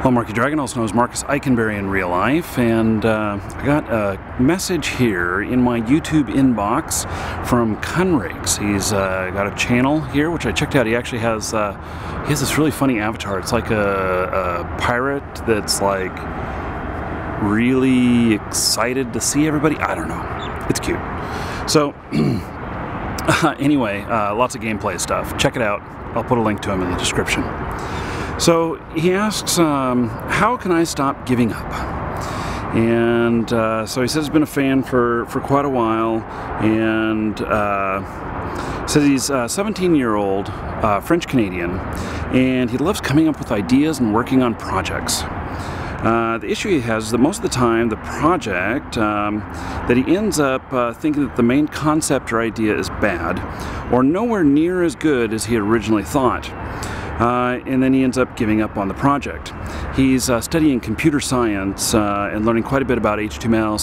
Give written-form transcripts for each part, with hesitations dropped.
Well, Marky Dragon, also known as Marcus Eikenberry in real life, and I got a message here in my YouTube inbox from Kunrakes. He's got a channel here, which I checked out. He actually has this really funny avatar. It's like a pirate that's like really excited to see everybody. I don't know. It's cute. So anyway, lots of gameplay stuff. Check it out. I'll put a link to him in the description. So he asks, how can I stop giving up? And so he says he's been a fan for quite a while, and says he's a 17-year-old French-Canadian, and he loves coming up with ideas and working on projects. The issue he has is that most of the time the project that he ends up thinking that the main concept or idea is bad or nowhere near as good as he had originally thought. And then he ends up giving up on the project. He's studying computer science and learning quite a bit about HTML,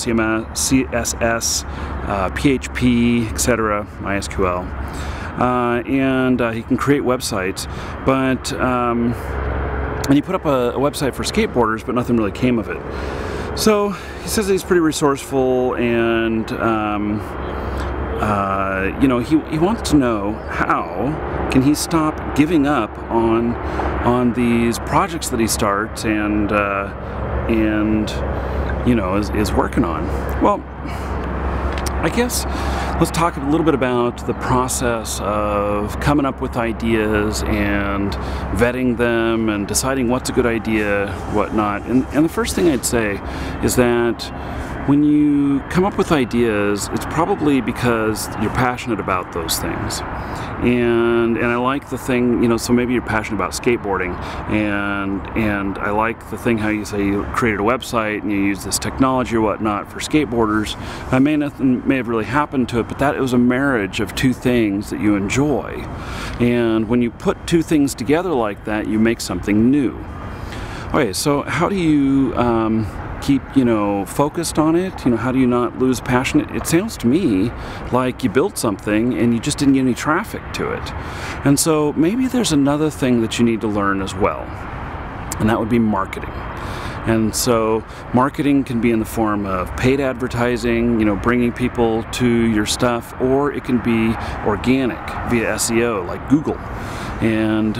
CSS, PHP, etc., MySQL. And he can create websites, but and he put up a website for skateboarders, but nothing really came of it. So he says he's pretty resourceful, and you know, he wants to know how can he stop giving up on these projects that he starts and you know is working on. Well, I guess let's talk a little bit about the process of coming up with ideas and vetting them and deciding what's a good idea, whatnot. And the first thing I'd say is that when you come up with ideas, it's probably because you're passionate about those things. And I like the thing, you know, so maybe you're passionate about skateboarding, and I like the thing how you say you created a website and you use this technology or whatnot for skateboarders. Nothing may have really happened to it, but that it was a marriage of two things that you enjoy. And when you put two things together like that, you make something new. Okay, so how do you keep, you know, focused on it? You know, how do you not lose passion? It sounds to me like you built something and you just didn't get any traffic to it. And so maybe there's another thing that you need to learn as well, and that would be marketing. And so marketing can be in the form of paid advertising, you know, bringing people to your stuff, or it can be organic via SEO like Google. And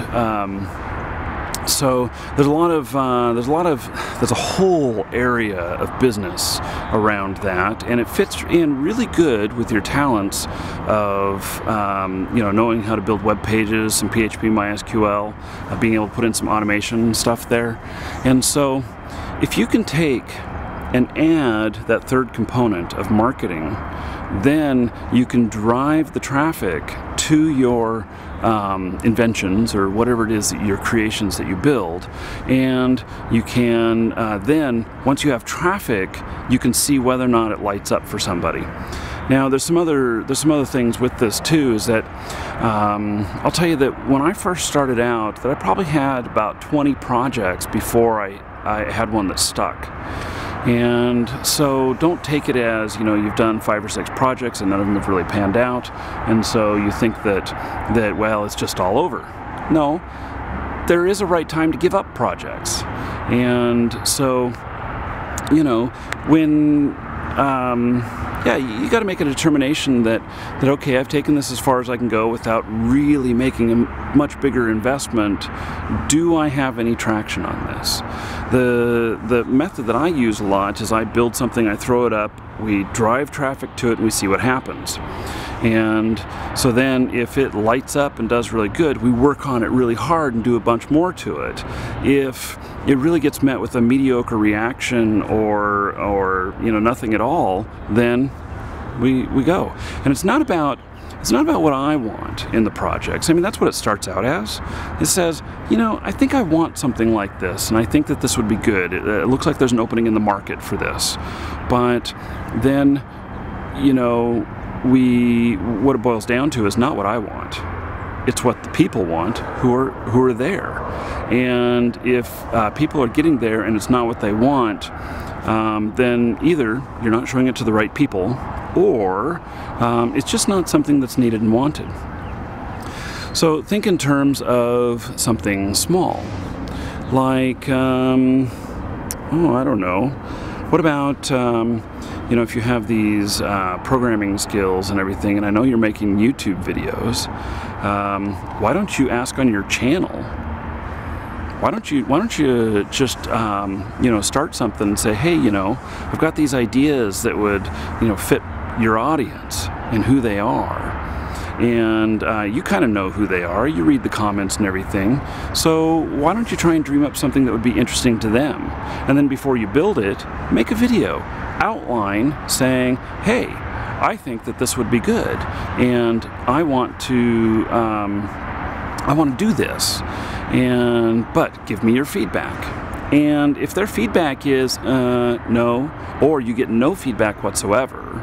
so there's a whole area of business around that, and it fits in really good with your talents of you know, knowing how to build web pages, some PHP, MySQL, being able to put in some automation stuff there. And so if you can take and add that third component of marketing, then you can drive the traffic to your inventions or whatever it is, your creations that you build, and you can then, once you have traffic, you can see whether or not it lights up for somebody. Now there's some other things with this too, is that I'll tell you that when I first started out, that I probably had about 20 projects before I had one that stuck. And so don't take it as, you know, you've done 5 or 6 projects and none of them have really panned out, and so you think that well, it's just all over. No, there is a right time to give up projects. And so, you know, when yeah, you got to make a determination that okay, I've taken this as far as I can go without really making a much bigger investment. Do I have any traction on this? The method that I use a lot is I build something, I throw it up, we drive traffic to it, and we see what happens. And so then if it lights up and does really good, we work on it really hard and do a bunch more to it. If it really gets met with a mediocre reaction or you know, nothing at all, then we go. And it's not about what I want in the projects. I mean, that's what it starts out as. It says, you know, I think I want something like this, and I think that this would be good. It looks like there's an opening in the market for this. But then, you know, what it boils down to is not what I want. It's what the people want who are there. And if people are getting there and it's not what they want, then either you're not showing it to the right people, or it's just not something that's needed and wanted. So think in terms of something small. like, oh, I don't know. What about, you know, if you have these programming skills and everything, and I know you're making YouTube videos, why don't you ask on your channel? Why don't you just, you know, start something and say, hey, you know, I've got these ideas that would, you know, fit your audience and who they are. And you kind of know who they are. You read the comments and everything. So why don't you try and dream up something that would be interesting to them? And then before you build it, make a video, outline saying, hey, I think that this would be good, and I want to do this. But give me your feedback. And if their feedback is no, or you get no feedback whatsoever,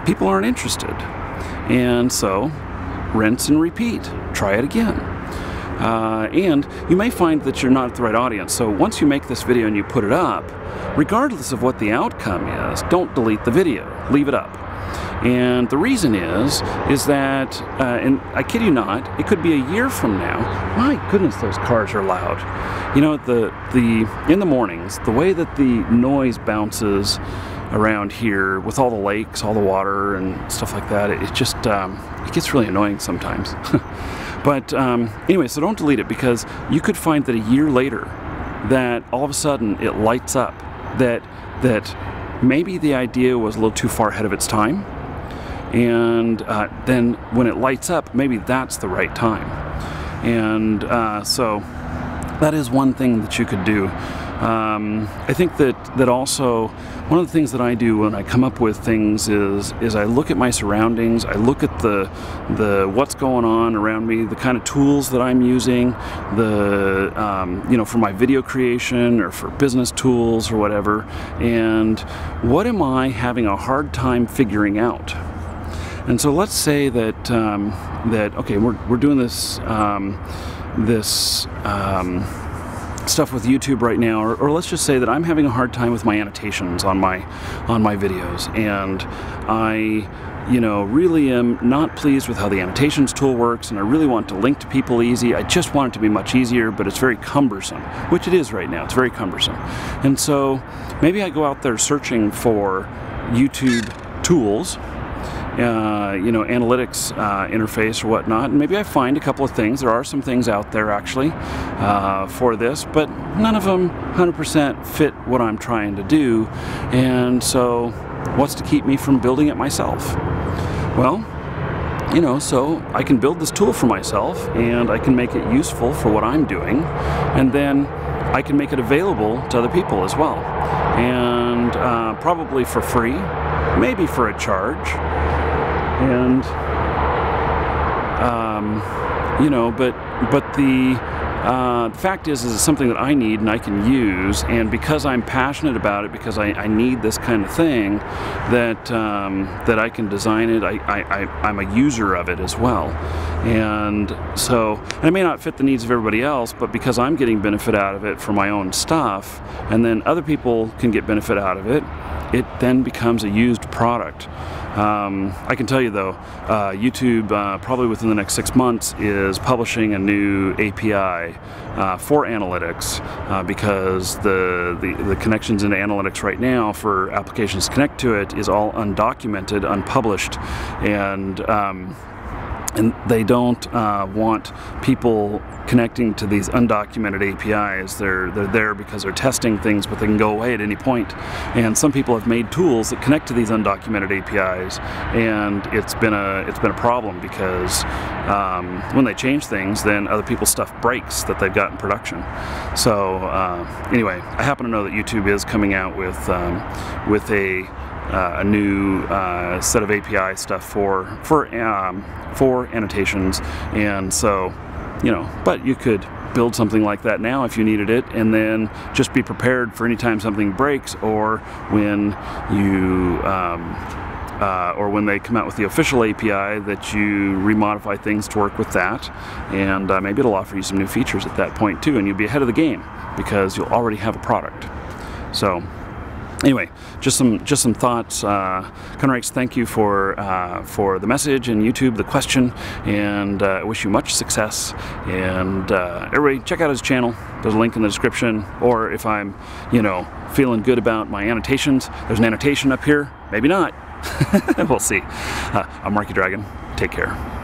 people aren't interested. And so, rinse and repeat. Try it again. And you may find that you're not at the right audience. So once you make this video and you put it up, regardless of what the outcome is, don't delete the video. Leave it up. And the reason is that, and I kid you not, it could be a year from now. My goodness, those cars are loud. You know, in the mornings, the way that the noise bounces around here with all the lakes, all the water and stuff like that, it just, it gets really annoying sometimes. But anyway, so don't delete it, because you could find that a year later that all of a sudden it lights up, that maybe the idea was a little too far ahead of its time, and then when it lights up, maybe that's the right time. And so that is one thing that you could do. I think that also one of the things that I do when I come up with things is I look at my surroundings, I look at the what's going on around me, the kind of tools that I'm using, you know, for my video creation or for business tools or whatever, and what am I having a hard time figuring out? And so let's say that okay, we're doing this stuff with YouTube right now, or let's just say that I'm having a hard time with my annotations on my videos, and I, you know, really am not pleased with how the annotations tool works, and I really want to link to people easy. I just want it to be much easier, but it's very cumbersome, which it is right now. It's very cumbersome. And so maybe I go out there searching for YouTube tools, you know, analytics interface or whatnot, and maybe I find a couple of things. There are some things out there actually for this, but none of them 100% fit what I'm trying to do. And so what's to keep me from building it myself? Well, you know, so I can build this tool for myself, and I can make it useful for what I'm doing, and then I can make it available to other people as well, and probably for free, maybe for a charge. And you know, but the fact is it's something that I need and I can use, and because I'm passionate about it, because I need this kind of thing, that I can design it. I'm a user of it as well, and so, and it may not fit the needs of everybody else, but because I'm getting benefit out of it for my own stuff, and then other people can get benefit out of it, it then becomes a used product. I can tell you though, YouTube probably within the next 6 months is publishing a new API for analytics, because the connections into analytics right now for applications to connect to it is all undocumented, unpublished, and they don't want people connecting to these undocumented APIs. They're there because they're testing things, but they can go away at any point. And some people have made tools that connect to these undocumented APIs, and it's been a problem, because when they change things, then other people's stuff breaks that they've got in production. So anyway, I happen to know that YouTube is coming out with a new set of API stuff for annotations, and so, you know, but you could build something like that now if you needed it, and then just be prepared for any time something breaks, or when you or when they come out with the official API, that you remodify things to work with that, and maybe it'll offer you some new features at that point too, and you'll be ahead of the game because you'll already have a product. So Anyway, just some thoughts. Conrex, thank you for the message, and YouTube, the question, and I wish you much success. And everybody, check out his channel. There's a link in the description. Or if I'm, feeling good about my annotations, there's an annotation up here. Maybe not. We'll see. I'm Marky Dragon. Take care.